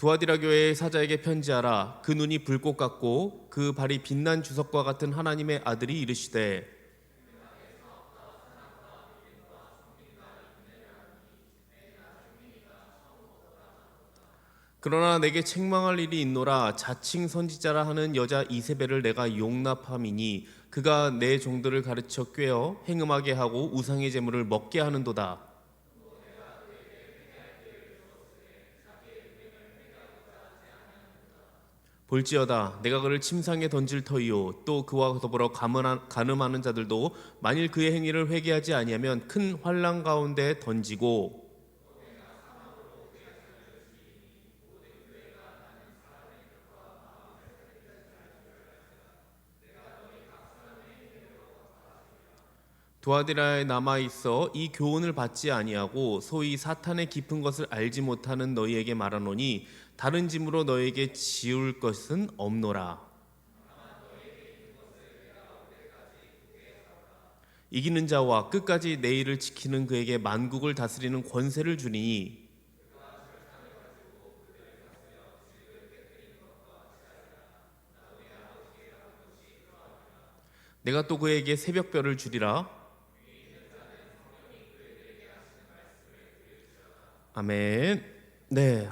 두아디라 교회의 사자에게 편지하라. 그 눈이 불꽃 같고 그 발이 빛난 주석과 같은 하나님의 아들이 이르시되, 그러나 내게 책망할 일이 있노라. 자칭 선지자라 하는 여자 이세벨을 내가 용납함이니 그가 내 종들을 가르쳐 꾀어 행음하게 하고 우상의 제물을 먹게 하는도다. 볼지어다 내가 그를 침상에 던질 터이요 또 그와 더불어 간음하는 자들도 만일 그의 행위를 회개하지 아니하면 큰 환난 가운데 던지고, 두아디라에 남아 있어 이 교훈을 받지 아니하고 소위 사탄의 깊은 것을 알지 못하는 너희에게 말하노니 다른 짐으로 너희에게 지울 것은 없노라. 이기는 자와 끝까지 내 일을 지키는 그에게 만국을 다스리는 권세를 주니, 내가 또 그에게 새벽별을 주리라. 아멘. 네,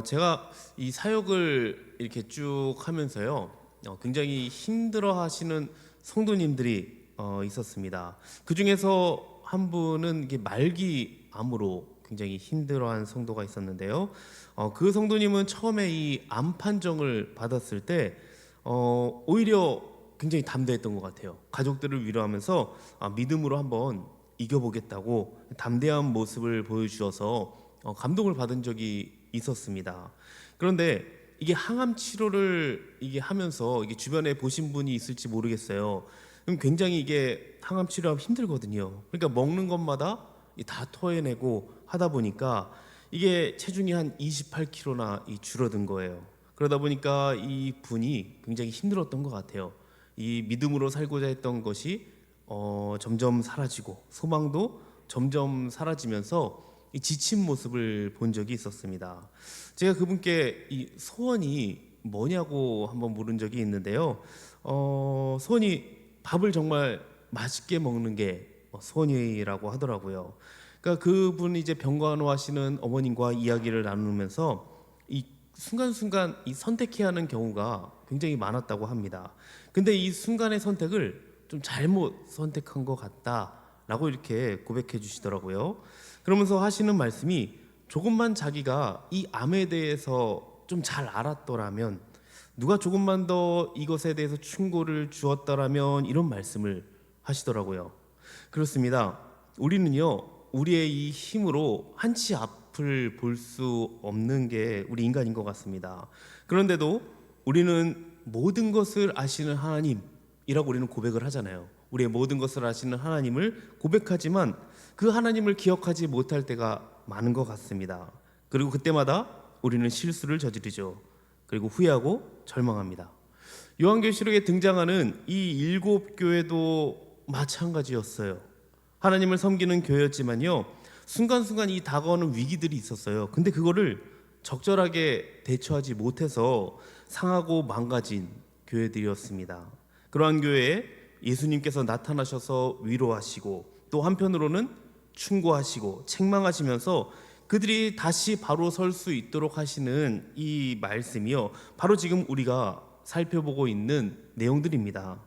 제가 이 사역을 이렇게 쭉 하면서요, 굉장히 힘들어하시는 성도님들이 있었습니다. 그 중에서 한 분은 이게 말기암으로 굉장히 힘들어한 성도가 있었는데요. 그 성도님은 처음에 이 암 판정을 받았을 때 오히려 굉장히 담대했던 것 같아요. 가족들을 위로하면서 믿음으로 한번 이겨보겠다고 담대한 모습을 보여주셔서 감동을 받은 적이 있었습니다. 그런데 이게 항암 치료를 이게 하면서 이게 주변에 보신 분이 있을지 모르겠어요. 그럼 굉장히 이게 항암 치료하면 힘들거든요. 그러니까 먹는 것마다 다 토해내고 하다 보니까 이게 체중이 한 28kg나 줄어든 거예요. 그러다 보니까 이 분이 굉장히 힘들었던 것 같아요. 이 믿음으로 살고자 했던 것이 점점 사라지고 소망도 점점 사라지면서 이 지친 모습을 본 적이 있었습니다. 제가 그분께 이 소원이 뭐냐고 한번 물은 적이 있는데요. 소원이 밥을 정말 맛있게 먹는 게 소원이라고 하더라고요. 그러니까 그분이 이제 병간호하시는 어머님과 이야기를 나누면서 이 순간순간 이 선택해야 하는 경우가 굉장히 많았다고 합니다. 근데 이 순간의 선택을 좀 잘못 선택한 것 같다라고 이렇게 고백해 주시더라고요. 그러면서 하시는 말씀이 조금만 자기가 이 암에 대해서 좀 잘 알았더라면, 누가 조금만 더 이것에 대해서 충고를 주었더라면, 이런 말씀을 하시더라고요. 그렇습니다. 우리는요, 우리의 이 힘으로 한치 앞을 볼 수 없는 게 우리 인간인 것 같습니다. 그런데도 우리는 모든 것을 아시는 하나님이라고 우리는 고백을 하잖아요. 우리의 모든 것을 아시는 하나님을 고백하지만 그 하나님을 기억하지 못할 때가 많은 것 같습니다. 그리고 그때마다 우리는 실수를 저지르죠. 그리고 후회하고 절망합니다. 요한계시록에 등장하는 이 7교회도 마찬가지였어요. 하나님을 섬기는 교회였지만요, 순간순간 이 다가오는 위기들이 있었어요. 근데 그거를 적절하게 대처하지 못해서 상하고 망가진 교회들이었습니다. 그러한 교회에 예수님께서 나타나셔서 위로하시고 또 한편으로는 충고하시고 책망하시면서 그들이 다시 바로 설 수 있도록 하시는 이 말씀이요, 바로 지금 우리가 살펴보고 있는 내용들입니다.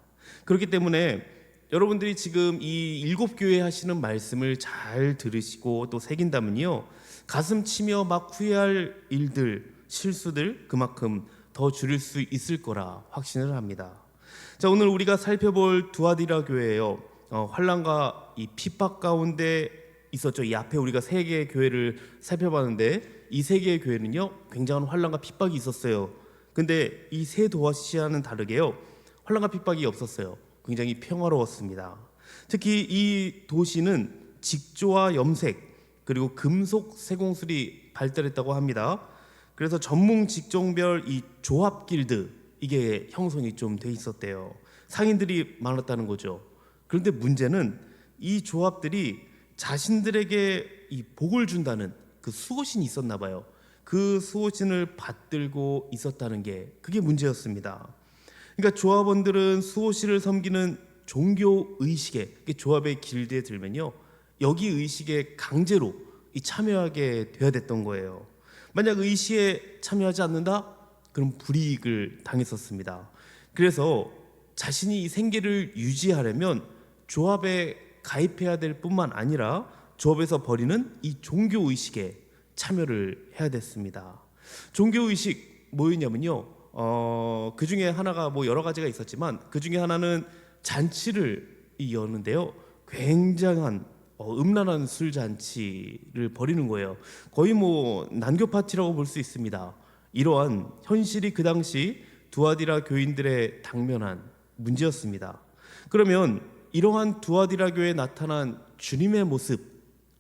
그렇기 때문에 여러분들이 지금 이 7교회 하시는 말씀을 잘 들으시고 또 새긴다면요, 가슴 치며 막 후회할 일들, 실수들 그만큼 더 줄일 수 있을 거라 확신을 합니다. 자, 오늘 우리가 살펴볼 두아디라 교회예요. 환난과 이 핍박 가운데 있었죠. 이 앞에 우리가 세 개의 교회를 살펴봤는데 이 세 개의 교회는요, 굉장한 환난과 핍박이 있었어요. 근데 이 세 도시와는 다르게요, 환난과 핍박이 없었어요. 굉장히 평화로웠습니다. 특히 이 도시는 직조와 염색 그리고 금속 세공술이 발달했다고 합니다. 그래서 전문 직종별 이 조합 길드, 이게 형성이 좀 돼 있었대요. 상인들이 많았다는 거죠. 그런데 문제는 이 조합들이 자신들에게 이 복을 준다는 그 수호신이 있었나 봐요. 그 그 수호신을 받들고 있었다는 게 그게 문제였습니다. 그러니까 조합원들은 수호신을 섬기는 종교 의식에, 조합의 길드에 들면요, 여기 의식에 강제로 참여하게 돼야 됐던 거예요. 만약 의식에 참여하지 않는다? 그럼 불이익을 당했었습니다. 그래서 자신이 이 생계를 유지하려면 조합에 가입해야 될 뿐만 아니라 조합에서 벌이는 이 종교 의식에 참여를 해야 됐습니다. 종교 의식 뭐였냐면요, 그 중에 하나가 뭐 여러 가지가 있었지만 그 중에 하나는 잔치를 여는데요, 굉장한 음란한 술 잔치를 벌이는 거예요. 거의 뭐 난교 파티라고 볼 수 있습니다. 이러한 현실이 그 당시 두아디라 교인들의 당면한 문제였습니다. 그러면 이러한 두아디라 교회에 나타난 주님의 모습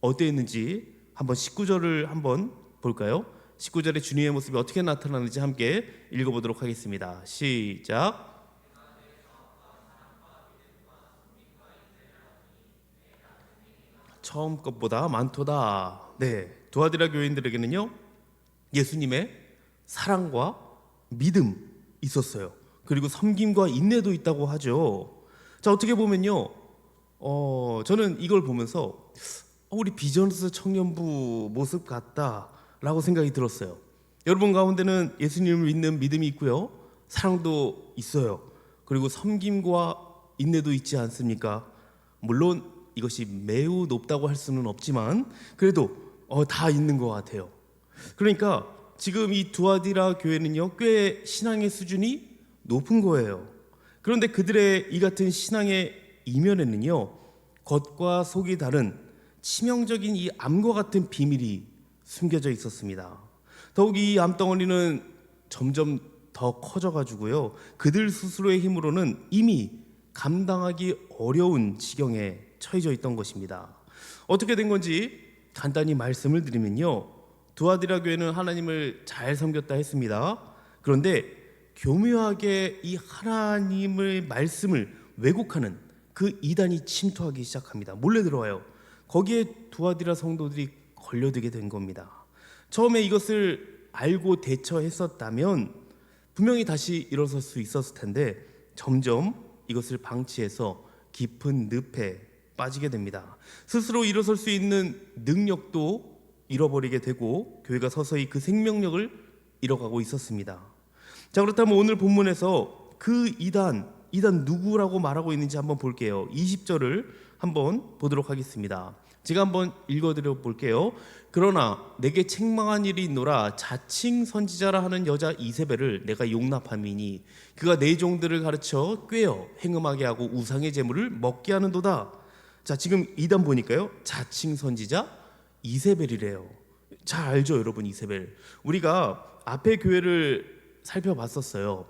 어땠는지 한번 19절을 한번 볼까요? 19절에 주님의 모습이 어떻게 나타나는지 함께 읽어보도록 하겠습니다. 시작. 처음 것보다 많도다. 네, 두아디라 교인들에게는요, 예수님의 사랑과 믿음 있었어요. 그리고 섬김과 인내도 있다고 하죠. 자, 어떻게 보면요, 저는 이걸 보면서 우리 비전스 청년부 모습 같다라고 생각이 들었어요. 여러분 가운데는 예수님을 믿는 믿음이 있고요, 사랑도 있어요. 그리고 섬김과 인내도 있지 않습니까? 물론 이것이 매우 높다고 할 수는 없지만 그래도 다 있는 것 같아요. 그러니까 지금 이 두아디라 교회는요, 꽤 신앙의 수준이 높은 거예요. 그런데 그들의 이 같은 신앙의 이면에는요, 겉과 속이 다른 치명적인 이 암과 같은 비밀이 숨겨져 있었습니다. 더욱 이 암덩어리는 점점 더 커져가지고요, 그들 스스로의 힘으로는 이미 감당하기 어려운 지경에 처해져 있던 것입니다. 어떻게 된 건지 간단히 말씀을 드리면요, 두아디라 교회는 하나님을 잘 섬겼다 했습니다. 그런데 교묘하게 이 하나님의 말씀을 왜곡하는 그 이단이 침투하기 시작합니다. 몰래 들어와요. 거기에 두아디라 성도들이 걸려들게 된 겁니다. 처음에 이것을 알고 대처했었다면 분명히 다시 일어설 수 있었을 텐데 점점 이것을 방치해서 깊은 늪에 빠지게 됩니다. 스스로 일어설 수 있는 능력도 잃어버리게 되고 교회가 서서히 그 생명력을 잃어가고 있었습니다. 자, 그렇다면 오늘 본문에서 그 이단 누구라고 말하고 있는지 한번 볼게요. 20절을 한번 보도록 하겠습니다. 제가 한번 읽어드려 볼게요. 그러나 내게 책망한 일이 있노라. 자칭 선지자라 하는 여자 이세벨을 내가 용납함이니 그가 내 종들을 가르쳐 꾀어 행음하게 하고 우상의 제물을 먹게 하는도다. 자, 지금 이단 보니까요, 자칭 선지자 이세벨이래요. 잘 알죠, 여러분? 이세벨. 우리가 앞에 교회를 살펴봤었어요.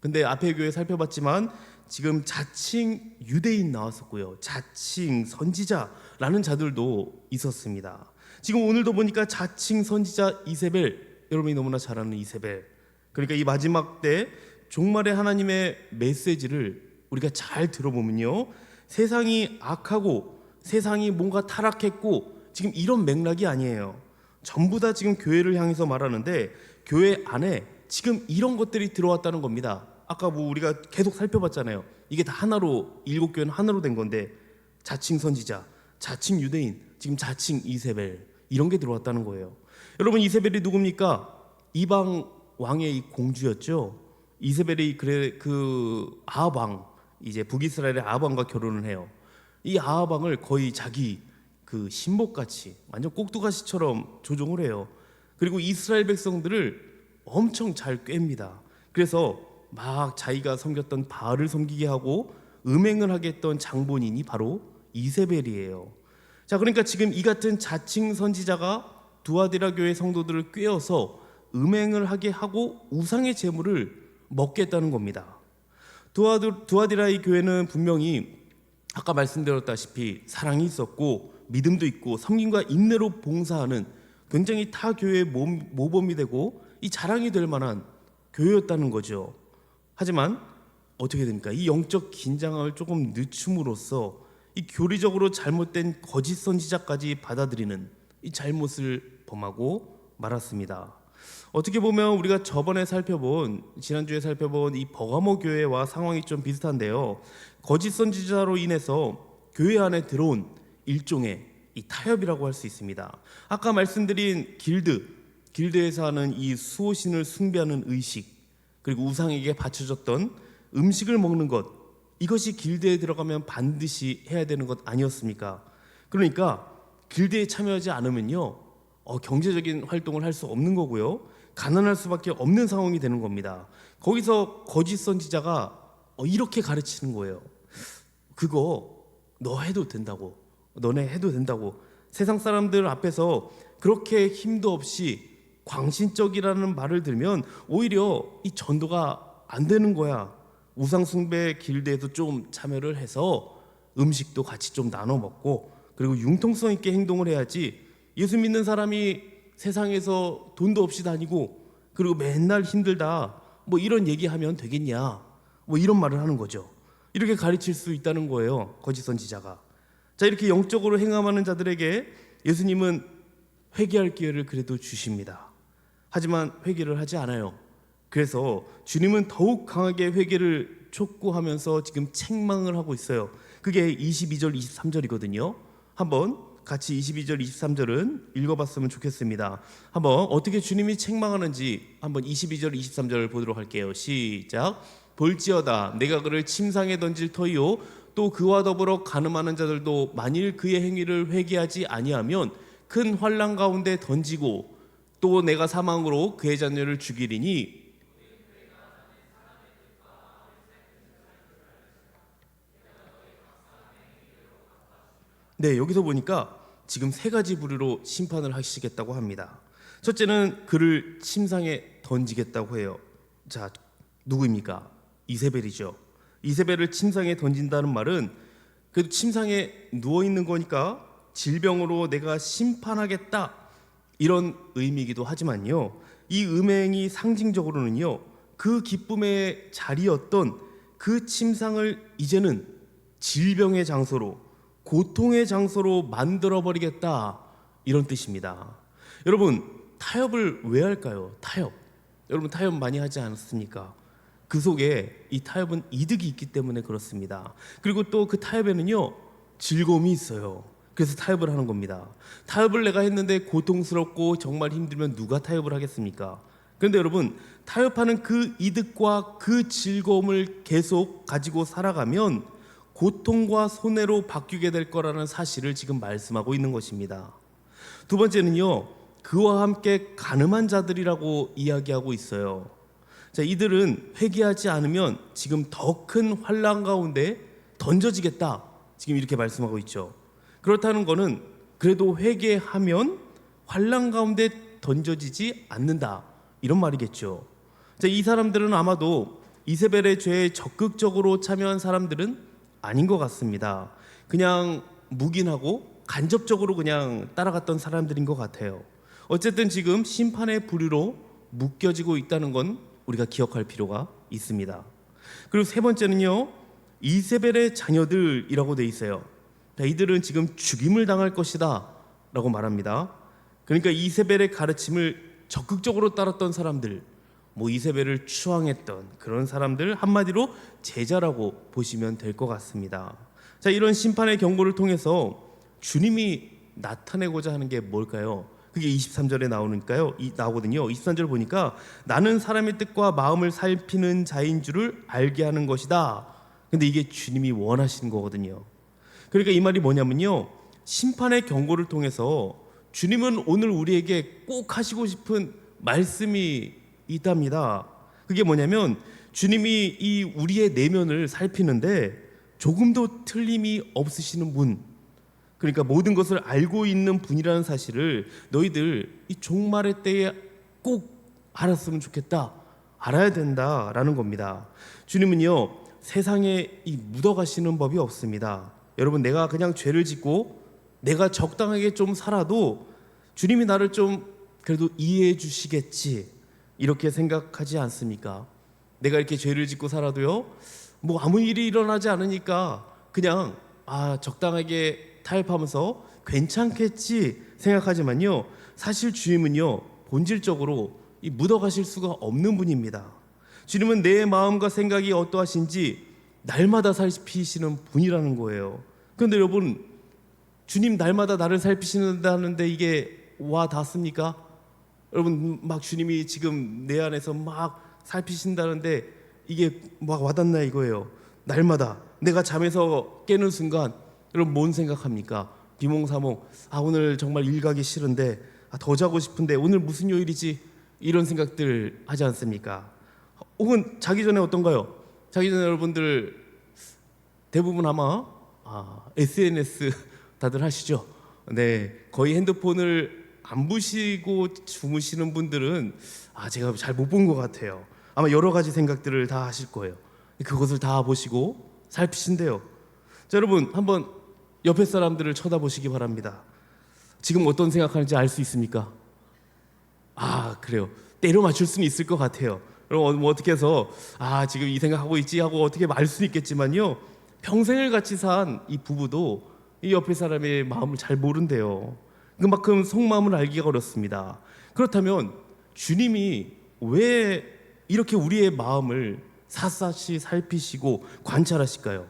근데 앞에 교회 살펴봤지만 지금 자칭 유대인 나왔었고요, 자칭 선지자라는 자들도 있었습니다. 지금 오늘도 보니까 자칭 선지자 이세벨, 여러분이 너무나 잘 아는 이세벨. 그러니까 이 마지막 때 종말의 하나님의 메시지를 우리가 잘 들어보면요, 세상이 악하고 세상이 뭔가 타락했고 지금 이런 맥락이 아니에요. 전부 다 지금 교회를 향해서 말하는데 교회 안에 지금 이런 것들이 들어왔다는 겁니다. 아까 뭐 우리가 계속 살펴봤잖아요. 이게 다 하나로, 일곱 교회는 하나로 된 건데 자칭 선지자, 자칭 유대인, 지금 자칭 이세벨, 이런 게 들어왔다는 거예요. 여러분, 이세벨이 누굽니까? 이방 왕의 이 공주였죠. 이세벨이 그 아합 왕, 이제 북이스라엘의 아합 왕과 결혼을 해요. 이 아합 왕을 거의 자기 그 신복같이 완전 꼭두가시처럼 조종을 해요. 그리고 이스라엘 백성들을 엄청 잘 꿰입니다. 그래서 막 자기가 섬겼던 바알을 섬기게 하고 음행을 하게 했던 장본인이 바로 이세벨이에요. 자, 그러니까 지금 이 같은 자칭 선지자가 두아디라 교회 성도들을 꿰어서 음행을 하게 하고 우상의 제물을 먹겠다는 겁니다. 두아디라의 교회는 분명히 아까 말씀드렸다시피 사랑이 있었고 믿음도 있고 섬김과 인내로 봉사하는 굉장히 타 교회의 모범이 되고 이 자랑이 될 만한 교회였다는 거죠. 하지만 어떻게 됩니까? 이 영적 긴장을 조금 늦춤으로써 이 교리적으로 잘못된 거짓 선지자까지 받아들이는 이 잘못을 범하고 말았습니다. 어떻게 보면 우리가 지난주에 살펴본 이 버가모 교회와 상황이 좀 비슷한데요. 거짓 선지자로 인해서 교회 안에 들어온 일종의 이 타협이라고 할 수 있습니다. 아까 말씀드린 길드에서 하는 이 수호신을 숭배하는 의식, 그리고 우상에게 바쳐졌던 음식을 먹는 것, 이것이 길드에 들어가면 반드시 해야 되는 것 아니었습니까? 그러니까 길드에 참여하지 않으면요, 경제적인 활동을 할 수 없는 거고요, 가난할 수밖에 없는 상황이 되는 겁니다. 거기서 거짓 선지자가 이렇게 가르치는 거예요. 그거 너 해도 된다고, 너네 해도 된다고. 세상 사람들 앞에서 그렇게 힘도 없이 광신적이라는 말을 들으면 오히려 이 전도가 안 되는 거야. 우상숭배 길드에도 좀 참여를 해서 음식도 같이 좀 나눠 먹고, 그리고 융통성 있게 행동을 해야지 예수 믿는 사람이 세상에서 돈도 없이 다니고 그리고 맨날 힘들다 뭐 이런 얘기하면 되겠냐, 뭐 이런 말을 하는 거죠. 이렇게 가르칠 수 있다는 거예요, 거짓 선지자가. 자, 이렇게 영적으로 행함하는 자들에게 예수님은 회개할 기회를 그래도 주십니다. 하지만 회개를 하지 않아요. 그래서 주님은 더욱 강하게 회개를 촉구하면서 지금 책망을 하고 있어요. 그게 22절 23절이거든요. 한번 같이 22절 23절은 읽어봤으면 좋겠습니다. 한번 어떻게 주님이 책망하는지 한번 22절 23절을 보도록 할게요. 시작. 볼지어다 내가 그를 침상에 던질 터이요 또 그와 더불어 간음하는 자들도 만일 그의 행위를 회개하지 아니하면 큰 환난 가운데 던지고 또 내가 사망으로 그의 자녀를 죽이리니. 네, 여기서 보니까 지금 세 가지 부류로 심판을 하시겠다고 합니다. 첫째는 그를 침상에 던지겠다고 해요. 자, 누구입니까? 이세벨이죠. 이세벨을 침상에 던진다는 말은 그 침상에 누워 있는 거니까 질병으로 내가 심판하겠다, 이런 의미이기도 하지만요, 이 음행이 상징적으로는요, 그 기쁨의 자리였던 그 침상을 이제는 질병의 장소로, 고통의 장소로 만들어버리겠다, 이런 뜻입니다. 여러분, 타협을 왜 할까요? 여러분 타협 많이 하지 않습니까? 그 속에 이 타협은 이득이 있기 때문에 그렇습니다. 그리고 또 그 타협에는요, 즐거움이 있어요. 그래서 타협을 하는 겁니다. 타협을 내가 했는데 고통스럽고 정말 힘들면 누가 타협을 하겠습니까? 그런데 여러분, 타협하는 그 이득과 그 즐거움을 계속 가지고 살아가면 고통과 손해로 바뀌게 될 거라는 사실을 지금 말씀하고 있는 것입니다. 두 번째는요, 그와 함께 간음한 자들이라고 이야기하고 있어요. 자, 이들은 회개하지 않으면 지금 더 큰 환난 가운데 던져지겠다, 지금 이렇게 말씀하고 있죠. 그렇다는 것은 그래도 회개하면 환난 가운데 던져지지 않는다, 이런 말이겠죠. 자, 이 사람들은 아마도 이세벨의 죄에 적극적으로 참여한 사람들은 아닌 것 같습니다. 그냥 묵인하고 간접적으로 그냥 따라갔던 사람들인 것 같아요. 어쨌든 지금 심판의 부류로 묶여지고 있다는 건 우리가 기억할 필요가 있습니다. 그리고 세 번째는요, 이세벨의 자녀들이라고 돼 있어요. 이들은 지금 죽임을 당할 것이다 라고 말합니다. 그러니까 이세벨의 가르침을 적극적으로 따랐던 사람들, 뭐 이세벨을 추앙했던 그런 사람들, 한마디로 제자라고 보시면 될 것 같습니다. 자, 이런 심판의 경고를 통해서 주님이 나타내고자 하는 게 뭘까요? 그게 23절에 나오거든요. 23절 보니까 나는 사람의 뜻과 마음을 살피는 자인 줄을 알게 하는 것이다. 근데 이게 주님이 원하시는 거거든요. 그러니까 이 말이 뭐냐면요, 심판의 경고를 통해서 주님은 오늘 우리에게 꼭 하시고 싶은 말씀이 있답니다. 그게 뭐냐면 주님이 이 우리의 내면을 살피는데 조금도 틀림이 없으시는 분, 그러니까 모든 것을 알고 있는 분이라는 사실을 너희들 이 종말의 때에 꼭 알았으면 좋겠다, 알아야 된다라는 겁니다. 주님은요, 세상에 이 묻어가시는 법이 없습니다. 여러분, 내가 그냥 죄를 짓고 내가 적당하게 좀 살아도 주님이 나를 좀 그래도 이해해 주시겠지, 이렇게 생각하지 않습니까? 내가 이렇게 죄를 짓고 살아도요, 뭐 아무 일이 일어나지 않으니까 그냥 적당하게 타협하면서 괜찮겠지 생각하지만요, 사실 주님은요, 본질적으로 이 묻어가실 수가 없는 분입니다. 주님은 내 마음과 생각이 어떠하신지 날마다 살피시는 분이라는 거예요. 그런데 여러분, 주님 날마다 나를 살피신다는데 이게 와 닿습니까? 여러분, 막 주님이 지금 내 안에서 막 살피신다는데 이게 막 와닿나 이거예요. 날마다 내가 잠에서 깨는 순간 여러분 뭔 생각합니까? 비몽사몽, 오늘 정말 일 가기 싫은데, 더 자고 싶은데, 오늘 무슨 요일이지? 이런 생각들 하지 않습니까? 혹은 자기 전에 어떤가요? 자기 전에 여러분들 대부분 아마 SNS 다들 하시죠? 네, 거의 핸드폰을 안 보시고 주무시는 분들은 제가 잘 못 본 것 같아요. 아마 여러 가지 생각들을 다 하실 거예요. 그것을 다 보시고 살피신대요. 자, 여러분 한번 옆에 사람들을 쳐다보시기 바랍니다. 지금 어떤 생각하는지 알 수 있습니까? 그래요. 때려 맞출 수는 있을 것 같아요. 여러분 뭐 어떻게 해서 지금 이 생각하고 있지 하고 어떻게 말 수는 있겠지만요, 평생을 같이 산 이 부부도 이 옆에 사람의 마음을 잘 모른대요. 그만큼 속마음을 알기가 어렵습니다. 그렇다면 주님이 왜 이렇게 우리의 마음을 샅샅이 살피시고 관찰하실까요?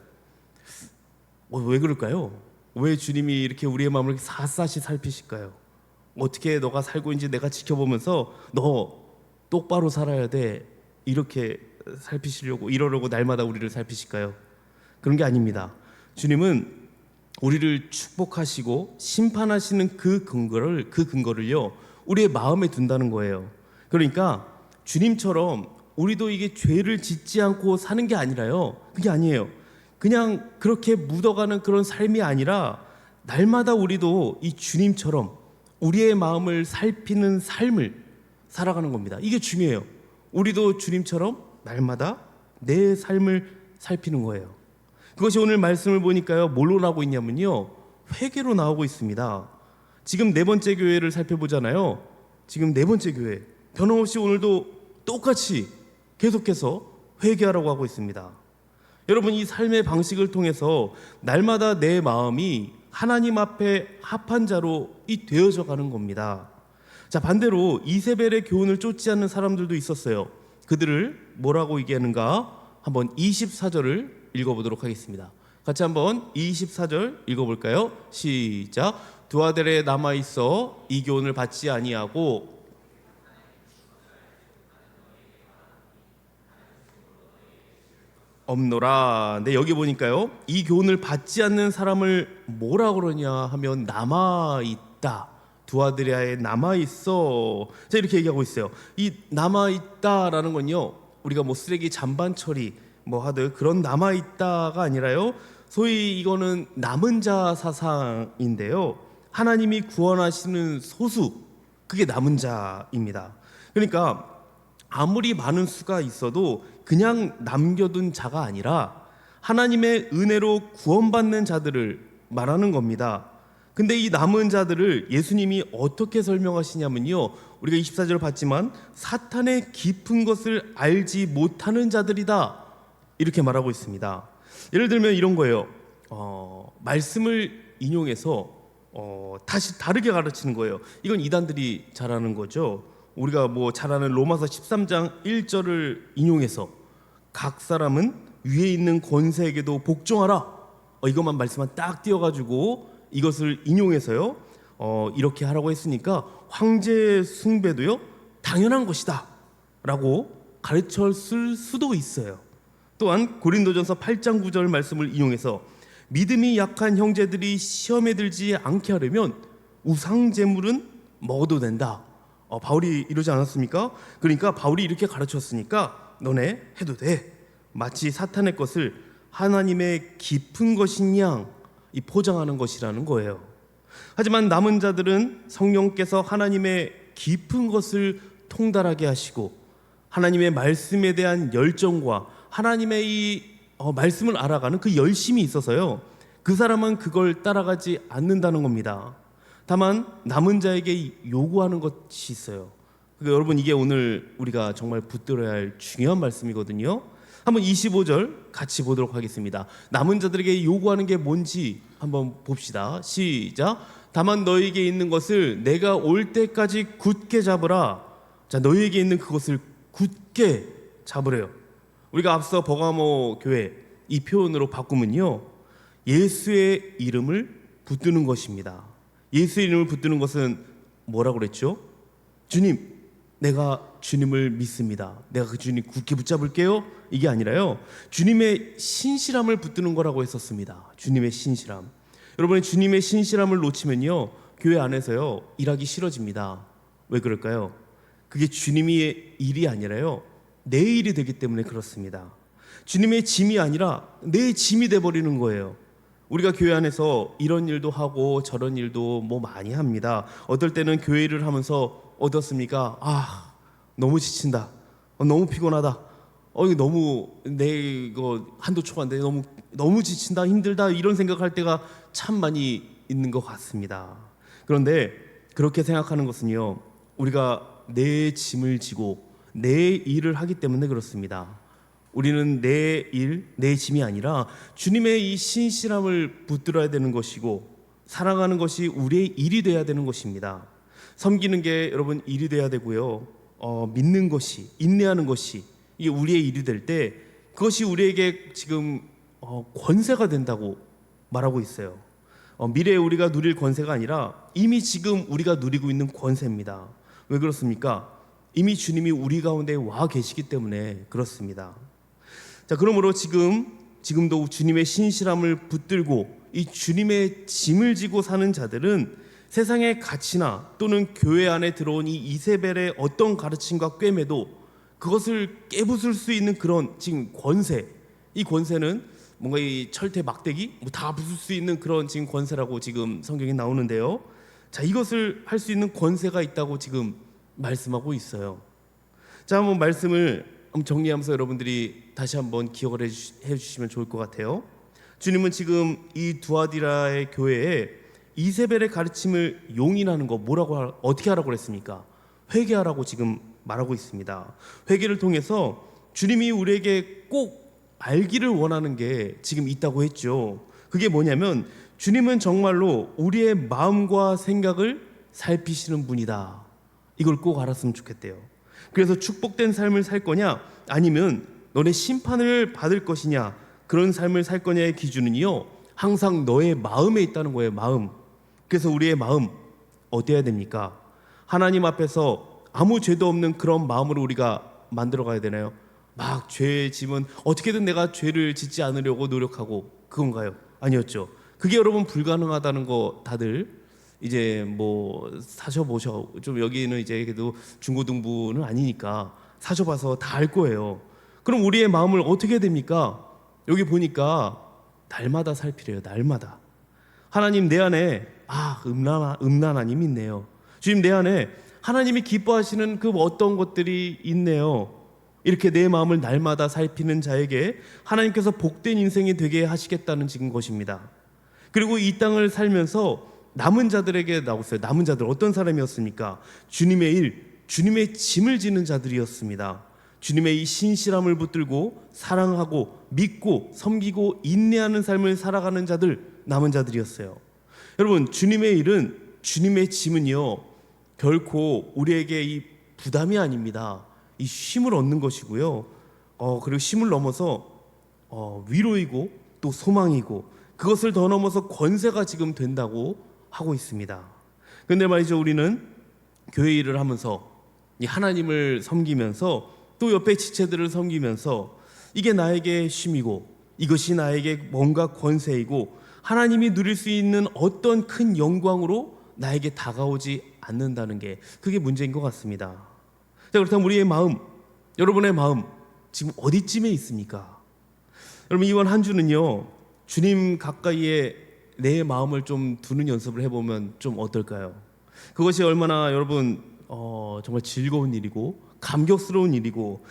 왜 그럴까요? 왜 주님이 이렇게 우리의 마음을 샅샅이 살피실까요? 어떻게 너가 살고 있는지 내가 지켜보면서 너 똑바로 살아야 돼, 이렇게 살피시려고, 이러려고 날마다 우리를 살피실까요? 그런 게 아닙니다. 주님은 우리를 축복하시고 심판하시는 그 근거를요 우리의 마음에 둔다는 거예요. 그러니까 주님처럼 우리도 이게 죄를 짓지 않고 사는 게 아니라요, 그게 아니에요. 그냥 그렇게 묻어가는 그런 삶이 아니라 날마다 우리도 이 주님처럼 우리의 마음을 살피는 삶을 살아가는 겁니다. 이게 중요해요. 우리도 주님처럼 날마다 내 삶을 살피는 거예요. 그것이 오늘 말씀을 보니까요, 뭘로 나오고 있냐면요, 회개로 나오고 있습니다. 지금 네 번째 교회를 살펴보잖아요. 지금 네 번째 교회 변함없이 오늘도 똑같이 계속해서 회개하라고 하고 있습니다. 여러분, 이 삶의 방식을 통해서 날마다 내 마음이 하나님 앞에 합한 자로 되어져 가는 겁니다. 자, 반대로 이세벨의 교훈을 쫓지 않는 사람들도 있었어요. 그들을 뭐라고 얘기하는가? 한번 24절을 읽어보도록 하겠습니다. 같이 한번 24절 읽어볼까요? 시작. 두 아들에 남아있어 이 교훈을 받지 아니하고 없노라. 네, 여기 보니까요, 이 교훈을 받지 않는 사람을 뭐라 그러냐 하면 남아있다. 두 아들에 남아있어. 자, 이렇게 얘기하고 있어요. 이 남아있다라는 건요, 우리가 뭐 쓰레기 잔반 처리 하듯 그런 남아있다가 아니라요, 소위 이거는 남은 자 사상인데요, 하나님이 구원하시는 소수, 그게 남은 자입니다. 그러니까 아무리 많은 수가 있어도 그냥 남겨둔 자가 아니라 하나님의 은혜로 구원받는 자들을 말하는 겁니다. 근데 이 남은 자들을 예수님이 어떻게 설명하시냐면요, 우리가 24절 봤지만 사탄의 깊은 것을 알지 못하는 자들이다, 이렇게 말하고 있습니다. 예를 들면 이런 거예요. 말씀을 인용해서 다시 다르게 가르치는 거예요. 이건 이단들이 잘하는 거죠. 우리가 잘 아는 로마서 13장 1절을 인용해서 각 사람은 위에 있는 권세에게도 복종하라, 이것만 말씀만 딱 띄워가지고 이것을 인용해서요, 이렇게 하라고 했으니까 황제 숭배도요 당연한 것이다 라고 가르쳤을 수도 있어요. 또한 고린도전서 8장 9절 말씀을 인용해서 믿음이 약한 형제들이 시험에 들지 않게 하려면 우상 제물은 먹어도 된다, 바울이 이러지 않았습니까? 그러니까 바울이 이렇게 가르쳤으니까 너네 해도 돼. 마치 사탄의 것을 하나님의 깊은 것인 양 포장하는 것이라는 거예요. 하지만 남은 자들은 성령께서 하나님의 깊은 것을 통달하게 하시고 하나님의 말씀에 대한 열정과 하나님의 이 말씀을 알아가는 그 열심이 있어서요, 그 사람은 그걸 따라가지 않는다는 겁니다. 다만 남은 자에게 요구하는 것이 있어요. 그러니까 여러분, 이게 오늘 우리가 정말 붙들어야 할 중요한 말씀이거든요. 한번 25절 같이 보도록 하겠습니다. 남은 자들에게 요구하는 게 뭔지 한번 봅시다. 시작. 다만 너에게 있는 것을 내가 올 때까지 굳게 잡으라. 자, 너희에게 있는 그것을 굳게 잡으래요. 우리가 앞서 버가모 교회 이 표현으로 바꾸면요, 예수의 이름을 붙드는 것입니다. 예수의 이름을 붙드는 것은 뭐라고 그랬죠? 주님, 내가 주님을 믿습니다. 내가 그 주님 굳게 붙잡을게요. 이게 아니라요, 주님의 신실함을 붙드는 거라고 했었습니다. 주님의 신실함. 여러분의 주님의 신실함을 놓치면요, 교회 안에서요 일하기 싫어집니다. 왜 그럴까요? 그게 주님의 일이 아니라요, 내 일이 되기 때문에 그렇습니다. 주님의 짐이 아니라 내 짐이 돼버리는 거예요. 우리가 교회 안에서 이런 일도 하고 저런 일도 뭐 많이 합니다. 어떨 때는 교회 일을 하면서 어떻습니까? 너무 지친다. 너무 피곤하다. 이거 너무 이거 한도 초과인데 너무 지친다, 힘들다, 이런 생각할 때가 참 많이 있는 것 같습니다. 그런데 그렇게 생각하는 것은요, 우리가 내 짐을 지고 내 일을 하기 때문에 그렇습니다. 우리는 내 일, 내 짐이 아니라 주님의 이 신실함을 붙들어야 되는 것이고, 사랑하는 것이 우리의 일이 돼야 되는 것입니다. 섬기는 게 여러분 일이 돼야 되고요, 믿는 것이, 인내하는 것이 이게 우리의 일이 될 때 그것이 우리에게 지금 권세가 된다고 말하고 있어요. 미래에 우리가 누릴 권세가 아니라 이미 지금 우리가 누리고 있는 권세입니다. 왜 그렇습니까? 이미 주님이 우리 가운데 와 계시기 때문에 그렇습니다. 자, 그러므로 지금도 주님의 신실함을 붙들고 이 주님의 짐을 지고 사는 자들은 세상의 가치나 또는 교회 안에 들어온 이 이세벨의 어떤 가르침과 꿰매도 그것을 깨부술 수 있는 그런 지금 권세, 이 권세는 뭔가 이 철퇴 막대기 다 부술 수 있는 그런 지금 권세라고 지금 성경에 나오는데요. 자, 이것을 할 수 있는 권세가 있다고 지금 말씀하고 있어요. 자, 한번 말씀을 정리하면서 여러분들이 다시 한번 기억을 해주시면 좋을 것 같아요. 주님은 지금 이 두아디라의 교회에 이세벨의 가르침을 용인하는 거 어떻게 하라고 그랬습니까? 회개하라고 지금 말하고 있습니다. 회개를 통해서 주님이 우리에게 꼭 알기를 원하는 게 지금 있다고 했죠. 그게 뭐냐면 주님은 정말로 우리의 마음과 생각을 살피시는 분이다. 이걸 꼭 알았으면 좋겠대요. 그래서 축복된 삶을 살 거냐, 아니면 너네 심판을 받을 것이냐, 그런 삶을 살 거냐의 기준은요, 항상 너의 마음에 있다는 거예요. 마음. 그래서 우리의 마음 어때야 됩니까? 하나님 앞에서 아무 죄도 없는 그런 마음으로 우리가 만들어 가야 되나요? 막 죄의 짐은 어떻게든 내가 죄를 짓지 않으려고 노력하고 그건가요? 아니었죠. 그게 여러분 불가능하다는 거 다들 이제 뭐 사셔보셔. 좀 여기는 이제 그래도 중고등부는 아니니까 사셔봐서 다 알 거예요. 그럼 우리의 마음을 어떻게 해야 됩니까? 여기 보니까 날마다 살피래요. 날마다. 하나님, 내 안에 음란함이 있네요. 주님, 내 안에 하나님이 기뻐하시는 그 어떤 것들이 있네요. 이렇게 내 마음을 날마다 살피는 자에게 하나님께서 복된 인생이 되게 하시겠다는 지금 것입니다. 그리고 이 땅을 살면서 남은 자들에게 나오세요. 남은 자들 어떤 사람이었습니까? 주님의 일, 주님의 짐을 지는 자들이었습니다. 주님의 이 신실함을 붙들고 사랑하고 믿고 섬기고 인내하는 삶을 살아가는 자들, 남은 자들이었어요. 여러분, 주님의 일은, 주님의 짐은요, 결코 우리에게 이 부담이 아닙니다. 이 쉼을 얻는 것이고요. 그리고 쉼을 넘어서 위로이고 또 소망이고, 그것을 더 넘어서 권세가 지금 된다고 하고 있습니다. 그런데 말이죠, 우리는 교회 일을 하면서 이 하나님을 섬기면서 또 옆에 지체들을 섬기면서 이게 나에게 쉼이고 이것이 나에게 뭔가 권세이고 하나님이 누릴 수 있는 어떤 큰 영광으로 나에게 다가오지 않는다는 게 그게 문제인 것 같습니다. 자, 그렇다면 우리의 마음, 여러분의 마음 지금 어디쯤에 있습니까? 여러분, 이번 한 주는요, 주님 가까이에 내 마음을 좀 두는 연습을 해보면 좀 어떨까요? 그것이 얼마나 여러분 정말 즐거운 일이고 감격스러운 일이고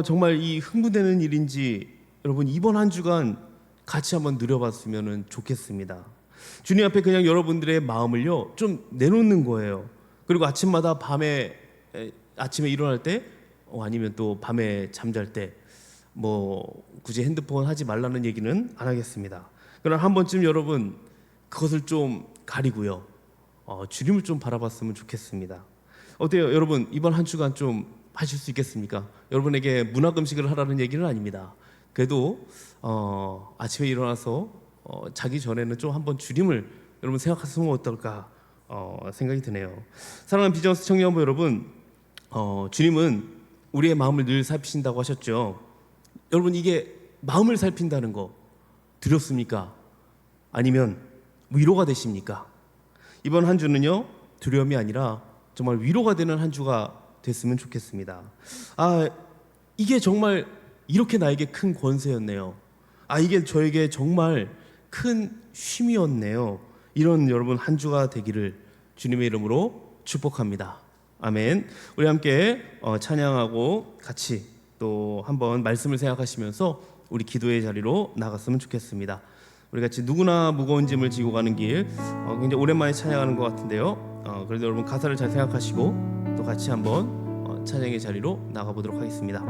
정말 이 흥분되는 일인지 여러분 이번 한 주간 같이 한번 누려봤으면 좋겠습니다. 주님 앞에 그냥 여러분들의 마음을요 좀 내놓는 거예요. 그리고 아침마다 아침에 일어날 때 아니면 또 밤에 잠잘 때 뭐 굳이 핸드폰 하지 말라는 얘기는 안 하겠습니다. 그러나 한 번쯤 여러분 그것을 좀 가리고요, 주님을 좀 바라봤으면 좋겠습니다. 어때요, 여러분? 이번 한 주간 좀 하실 수 있겠습니까? 여러분에게 문학 음식을 하라는 얘기는 아닙니다. 그래도 아침에 일어나서 자기 전에는 좀 한번 주님을 여러분 생각하시면 어떨까 생각이 드네요. 사랑하는 비전스 청년부 여러분, 주님은 우리의 마음을 늘 살피신다고 하셨죠. 여러분, 이게 마음을 살핀다는 거 두렵습니까? 아니면 위로가 되십니까? 이번 한 주는요, 두려움이 아니라 정말 위로가 되는 한 주가 됐으면 좋겠습니다. 이게 정말 이렇게 나에게 큰 권세였네요. 이게 저에게 정말 큰 쉼이었네요. 이런 여러분 한 주가 되기를 주님의 이름으로 축복합니다. 아멘. 우리 함께 찬양하고 같이 또 한번 말씀을 생각하시면서 우리 기도의 자리로 나갔으면 좋겠습니다. 우리 같이 누구나 무거운 짐을 지고 가는 길, 굉장히 오랜만에 찬양하는 것 같은데요. 그래도 여러분 가사를 잘 생각하시고 또 같이 한번 찬양의 자리로 나가보도록 하겠습니다.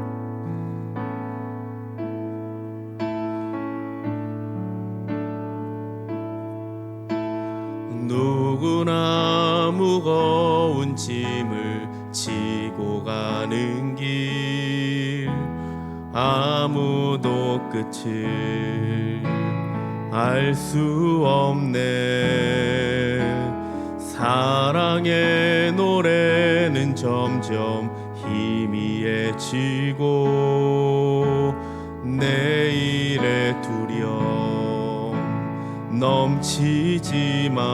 누구나 무거운 짐을 지고 가는 길, 아무도 끝을 알 수 없네. 사랑의 노래는 점점 희미해지고 내일의 두려움 넘치지만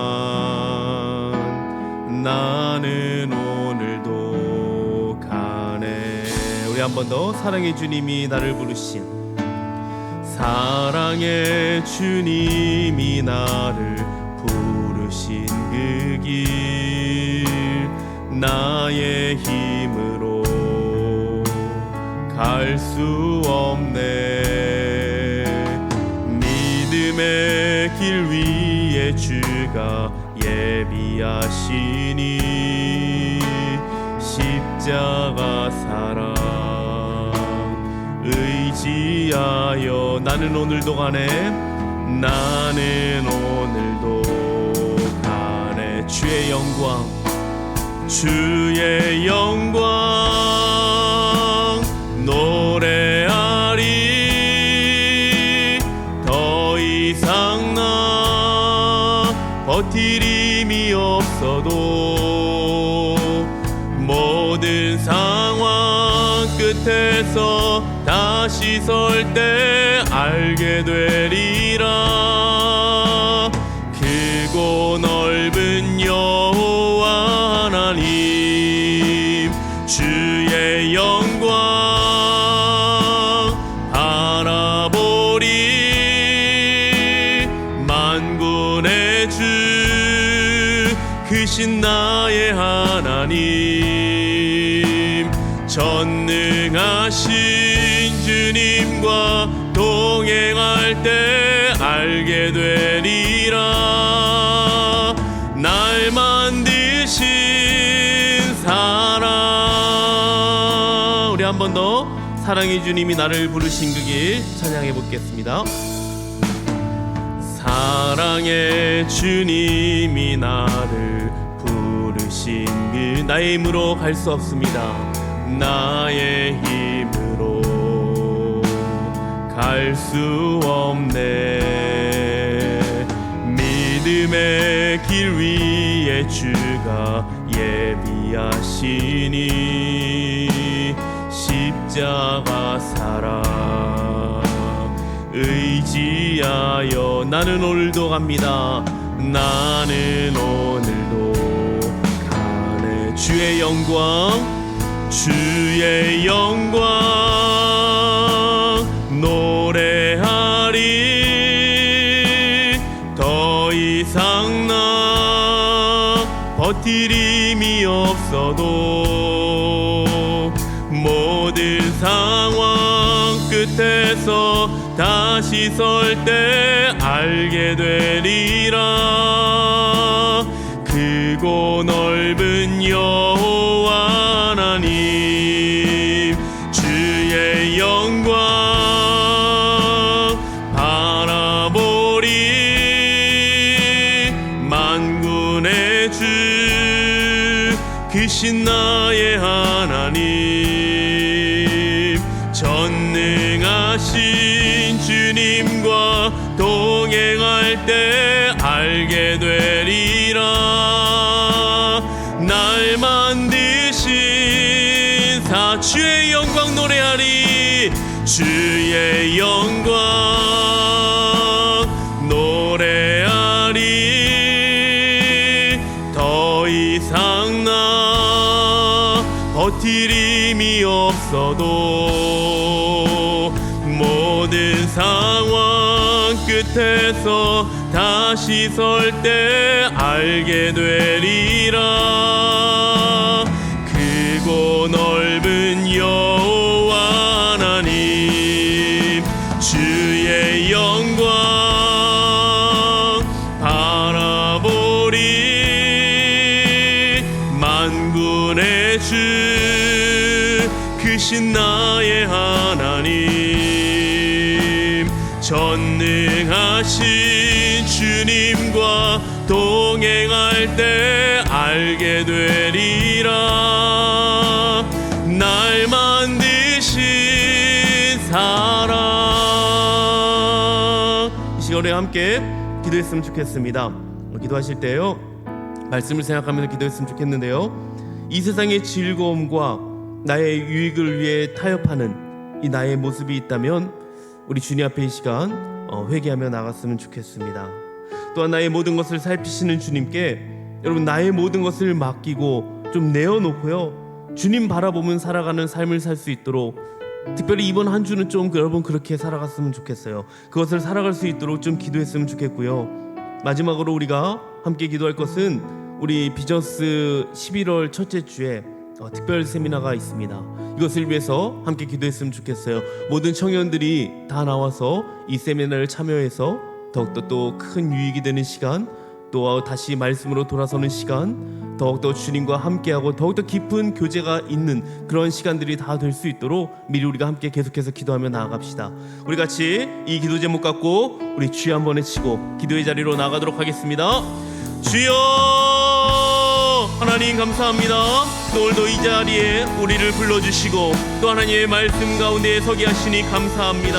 나는 오늘도 가네. 우리 한 번 더. 사랑의 주님이 나를 부르신, 사랑의 주님이 나를 부르신 그 길, 나의 힘으로 갈 수 없네. 믿음의 길 위에 주가 예비하시니 십자가 사랑 의지하여 나는 오늘도 가네. 나는 오늘도 가네. 주의 영광, 주의 영광 노래하리. 더 이상 나 버틸 힘이 없어도 모든 상황 끝에서 다시 설 때 알게 되리라. 크고 넓은 여호와 하나님, 주의 영광 바라보리. 만군의 주 크신 나의 하나님, 전능하신 주님과 동행할 때 알게 되리라. 날 만드신 사랑. 우리 한 번 더. 사랑의 주님이 나를 부르신 그 길 찬양해 보겠습니다. 사랑의 주님이 나를 부르신 그, 나의 힘으로 갈 수 없습니다. 나의 힘으로 갈 수 없네. 믿음의 길 위에 주가 예비하시니 십자가 사랑 의지하여 나는 오늘도 갑니다. 나는 오늘도 가네. 주의 영광, 주의 영광 노래하리. 더 이상 나 버틸 힘이 없어도 모든 상황 끝에서 다시 설 때 알게 되리라. 크고 넓은 여호와 하나님, 주의 영광 바라보리. 만군의 주 크신 나 주님과 동행할 때 알게 되리라. 날 만드신 주의 영광 노래하리. 주의 영광 노래하리. 더 이상 나 버틸 힘이 없어도 모든 상황 끝에서 다시 설 때 알게 되리라. 크고 넓은 여호와 하나님 주의 영광 바라보리. 만군의 주 크신 나의 하나님 전능하신 주님과 동행할 때 알게 되리라. 날 만드신 사랑. 이 시간에 함께 기도했으면 좋겠습니다. 기도하실 때요 말씀을 생각하면서 기도했으면 좋겠는데요, 이 세상의 즐거움과 나의 유익을 위해 타협하는 이 나의 모습이 있다면 우리 주님 앞에 이 시간 회개하며 나갔으면 좋겠습니다. 또한 나의 모든 것을 살피시는 주님께 여러분 나의 모든 것을 맡기고 좀 내어놓고요 주님 바라보면 살아가는 삶을 살 수 있도록, 특별히 이번 한 주는 좀 여러분 그렇게 살아갔으면 좋겠어요. 그것을 살아갈 수 있도록 좀 기도했으면 좋겠고요. 마지막으로 우리가 함께 기도할 것은 우리 비전스 11월 첫째 주에 특별 세미나가 있습니다. 이것을 위해서 함께 기도했으면 좋겠어요. 모든 청년들이 다 나와서 이 세미나를 참여해서 더욱더 또 큰 유익이 되는 시간, 또 다시 말씀으로 돌아서는 시간, 더욱더 주님과 함께하고 더욱더 깊은 교제가 있는 그런 시간들이 다 될 수 있도록 미리 우리가 함께 계속해서 기도하며 나아갑시다. 우리 같이 이 기도 제목 갖고 우리 주여 한번 외치고 기도의 자리로 나가도록 하겠습니다. 주여 하나님 감사합니다. 오늘도 이 자리에 우리를 불러주시고 또 하나님의 말씀 가운데 서게 하시니 감사합니다.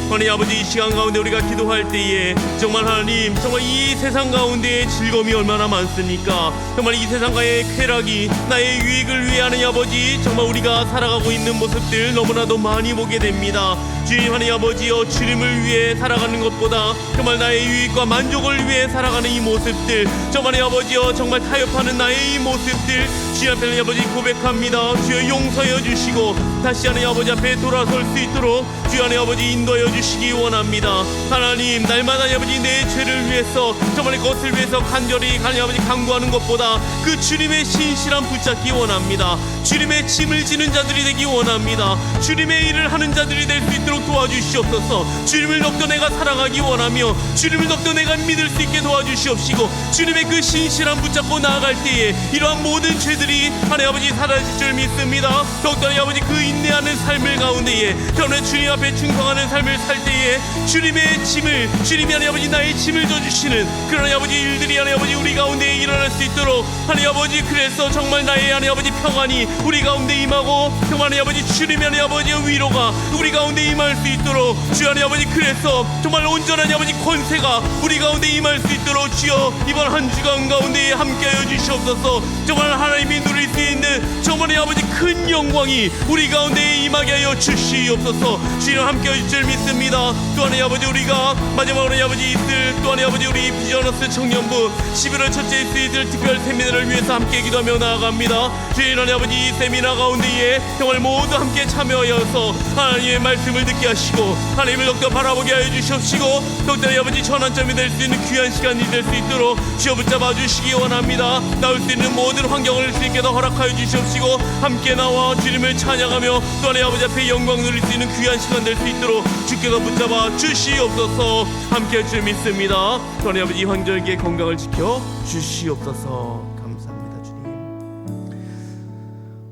하나님 아버지, 이 시간 가운데 우리가 기도할 때에 정말 하나님, 정말 이 세상 가운데의 즐거움이 얼마나 많습니까? 정말 이 세상과의 쾌락이 나의 유익을 위해 하는 아버지, 정말 우리가 살아가고 있는 모습들 너무나도 많이 보게 됩니다. 주님 하나님 아버지여, 주님을 위해 살아가는 것보다 정말 나의 유익과 만족을 위해 살아가는 이 모습들, 정말 아버지여 정말 타협하는 나의 이 모습들 주님 앞에 아버지 고백합니다. 주여 용서해 주시고 다시 하나님 아버지 앞에 돌아설 수 있도록 주여 하나님 아버지 인도하여 주시기 원합니다. 하나님, 날마다 아버지 내 죄를 위해서 정말 그것을 위해서 간절히 하나님 아버지 간구하는 것보다 그 주님의 신실함 붙잡기 원합니다. 주님의 짐을 지는 자들이 되기 원합니다. 주님의 일을 하는 자들이 될 수 있도록 도와주시옵소서. 주님을 더욱더 내가 사랑하기 원하며 주님을 더욱더 내가 믿을 수 있게 도와주시옵시고, 주님의 그 신실함 붙잡고 나아갈 때에 이러한 모든 죄들이 하나님 아버지 사라질 줄 믿습니다. 더욱더 하나님 아버지 그 인내하는 삶을 가운데에 저는 주님 앞에 충성하는 삶을 살 때에 주님의 짐을, 주님이 하나님 아버지 나의 짐을 져주시는 그런 하나님 아버지 일들이 하나님 아버지 우리 가운데 일어날 수 있도록 하나님 아버지, 그래서 정말 나의 하나님 아버지 평안이 우리 가운데 임하고 정말 하나님 아버지 주님의 하나님 아버지의 위로가 우리 가운데 임할 수 있도록 주여 하나님 아버지, 그래서 정말 온전한 하나님 아버지 권세가 우리 가운데 임할 수 있도록 주여 이번 한 주간 가운데 함께하여 주시옵소서. 정말 하나님이 누릴 수 있는 정말 하나님 아버지 큰 영광이 우리 가운데 임하게 하여 주시옵소서. 주님 함께해 주실 줄 믿습니다. 또 하나님 아버지, 우리가 마지막으로 하나님 아버지 있을 또 하나님 아버지 우리 비전어스 청년부 11월 첫째 있을 특별 세미나를 위해서 함께 기도하며 나아갑니다. 주님 하나님 아버지, 이 세미나 가운데에 정말 모두 함께 참여하여서 하나님의 말씀을 듣게 하시고 하나님을 더욱더 바라보게 하여 주시옵시고, 더욱더 하나님 아버지 전환점이 될 수 있는 귀한 시간이 될 수 있도록 주여 붙잡아 주시기 원합니다. 나올 수 있는 모든 환경을 주 있게 더 허락하여 주시옵시고, 함께 나와 주님을 찬양하며 또 하나님 아버지 앞에 영광 누릴 수 있는 귀한 시간 될 수 있도록 주께서 붙잡아 주시옵소서. 함께 할 줄 믿습니다. 또 하나님 아버지 황절기의 건강을 지켜 주시옵소서. 감사합니다. 주님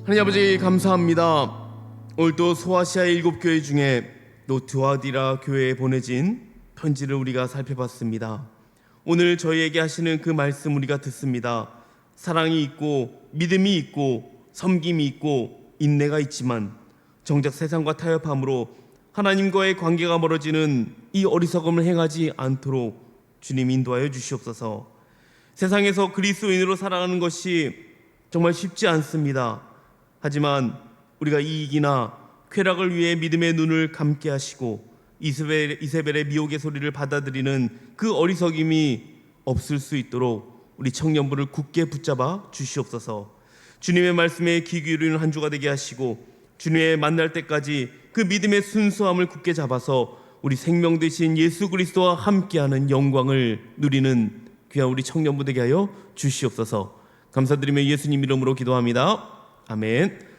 하나님 아버지 감사합니다. 오늘도 소아시아 7교회 중에 또 드와디라 교회에 보내진 편지를 우리가 살펴봤습니다. 오늘 저희에게 하시는 그 말씀 우리가 듣습니다. 사랑이 있고 믿음이 있고 섬김이 있고 인내가 있지만 정작 세상과 타협함으로 하나님과의 관계가 멀어지는 이 어리석음을 행하지 않도록 주님 인도하여 주시옵소서. 세상에서 그리스도인으로 살아가는 것이 정말 쉽지 않습니다. 하지만 우리가 이익이나 쾌락을 위해 믿음의 눈을 감게 하시고 이세벨의 미혹의 소리를 받아들이는 그 어리석임이 없을 수 있도록 우리 청년부를 굳게 붙잡아 주시옵소서. 주님의 말씀에 귀 기울이는 한 주가 되게 하시고 주님의 만날 때까지 그 믿음의 순수함을 굳게 잡아서 우리 생명 되신 예수 그리스도와 함께하는 영광을 누리는 귀한 우리 청년부 되게 하여 주시옵소서. 감사드리며 예수님 이름으로 기도합니다. 아멘.